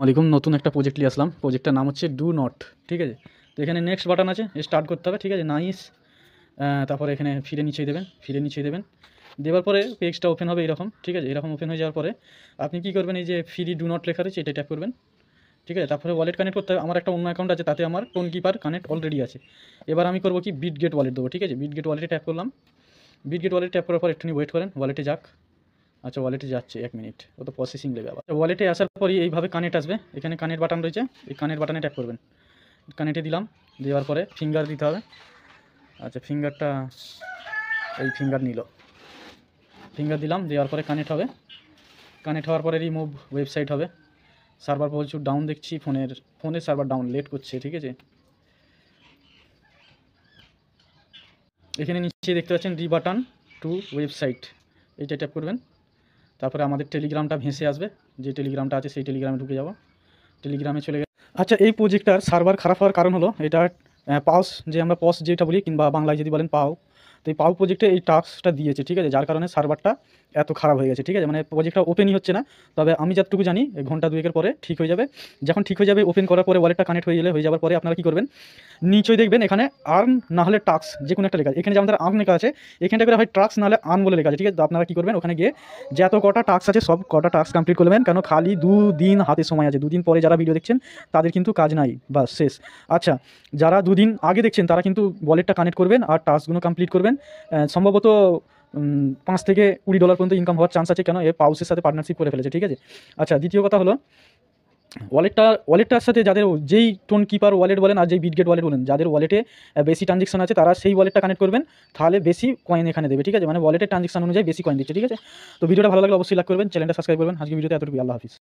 ওয়ালাইকুম, নতুন একটা প্রজেক্ট নিয়ে আসলাম। প্রজেক্টটার নাম হচ্ছে ডু নট। ঠিক আছে, তো এখানে নেক্সট বাটন আছে, স্টার্ট করতে হবে। ঠিক আছে, নাইস। তারপরে এখানে ফিরে নিচেই দেবেন। দেওয়ার পরে পেজটা ওপেন হবে এরকম। ঠিক আছে, এরকম ওপেন হয়ে যাওয়ার পরে আপনি কী করবেন, এই যে ফ্রি ডু নট লেখা রয়েছে এটা ট্যাপ করবেন। ঠিক আছে, তারপরে ওয়ালেট কানেক্ট করতে হবে। আমার একটা অন্য অ্যাকাউন্ট আছে, তাতে আমার টোন কিপার কানেক্ট অলরেডি আছে। এবার আমি করবো কি, বিটগেট ওয়ালেট দেবো। ঠিক আছে, বিটগেট ওয়ালেটে ট্যাপ করলাম। বিটগেট ওয়ালেট ট্যাপ করার পর একটুখানি ওয়েট করেন, ওয়ালেটে যাক। আচ্ছা, ওয়ালেটে যাচ্ছে, 1 মিনিট, ও তো প্রসেসিং নেবে আবার। ওয়ালেটে আসার পরই এইভাবে কানেক্ট আসবে। এখানে কানেক্ট বাটন রয়েছে, এই কানেক্ট বাটনে ট্যাপ করবেন। কানেক্টে দিলাম, দেওয়ার পরে ফিঙ্গার দিতে হবে। আচ্ছা, ফিঙ্গারটা এই ফিঙ্গার নিল, ফিঙ্গার দিলাম, দেওয়ার পরে কানেক্ট হবে। কানেক্ট হওয়ার পরে রিমুভ ওয়েবসাইট হবে। সার্ভার প্রচুর ডাউন দেখছি, ফোনের সার্ভার ডাউন, লেট করছে। ঠিক আছে, এখানে নিচে দেখতে পাচ্ছেন রি বাটন টু ওয়েবসাইট, এইটা ট্যাপ করবেন। তারপরে আমাদের টেলিগ্রামটা ভেসে আসবে, যে টেলিগ্রামটা আছে সেই টেলিগ্রামে ঢুকে যাব। টেলিগ্রামে চলে গেছে। আচ্ছা, এই প্রজেক্টটার সার্ভার খারাপ হওয়ার কারণ হলো এটা পাউস, যে আমরা পস যেটা বলি, কিংবা বাংলায় যদি বলেন পাও, তো এই পাও প্রজেক্টে এই টাস্কটা দিয়েছে। ঠিক আছে, যার কারণে সার্ভারটা এত খারাপ হয়ে গেছে। ঠিক আছে, মানে প্রজেক্টটা ওপেনই হচ্ছে না। তবে আমি যতটুকু জানি ঘন্টা দুয়েকের পরে ঠিক হয়ে যাবে। যখন ঠিক হয়ে যাবে, ওপেন করার পরে ওয়ালেটটা কানেক্ট হয়ে যাওয়ার পরে আপনারা কী করবেন, নিচেই দেখবেন এখানে আর্ন না হলে টাস্ক যে কোনো একটা লেখা আছে। এখানে যে আমাদের আর্ন লেখা আছে, এখানটা করে হয় টাস্ক না হলে আর্ন বলে লেখা আছে। ঠিক আছে, তো আপনারা কী করবেন, ওখানে গিয়ে যত কটা টাস্ক আছে সব কটা টাস্ক কমপ্লিট করবেন। কেন, খালি 2 দিন হাতে সময় আছে। 2 দিন পরে যারা ভিডিও দেখছেন তাদের কিন্তু কাজ নাই, বাস শেষ। আচ্ছা, যারা 2 দিন আগে দেখছেন তারা কিন্তু ওয়ালেটটা কানেক্ট করবেন আর টাস্কগুলো কমপ্লিট করবেন। সম্ভবত $5 থেকে $20 পর্যন্ত ইনকাম হওয়ার চান্স আছে, কেন এ পাউসের সাথে পার্টনারশিপ করে ফেলেছে। ঠিক আছে, আচ্ছা, দ্বিতীয় কথা হলো ওয়ালেটটার সাথে যাদের যেই টোন কিপার ওয়ালেট বলেন আর যেই বিটগেট ওয়ালেট বলেন, যাদের ওয়ালেটে বেশি ট্রানজেকশন আছে তারা সেই ওয়ালেটটা কানেক্ট করবেন, তাহলে বেশি কয়েন এখানে দেবে। ঠিক আছে, মানে ওয়ালেটের ট্রানজেকশন অনুযায়ী বেশি কয়েন দিচ্ছে। ঠিক আছে, তো ভিডিওটা ভালো লাগলে অবশ্যই লাইক করবেন, চ্যানেলটা সাবস্ক্রাইব করবেন। আজকে ভিডিওতে এতটুকু, আল্লাহ হাফিজ।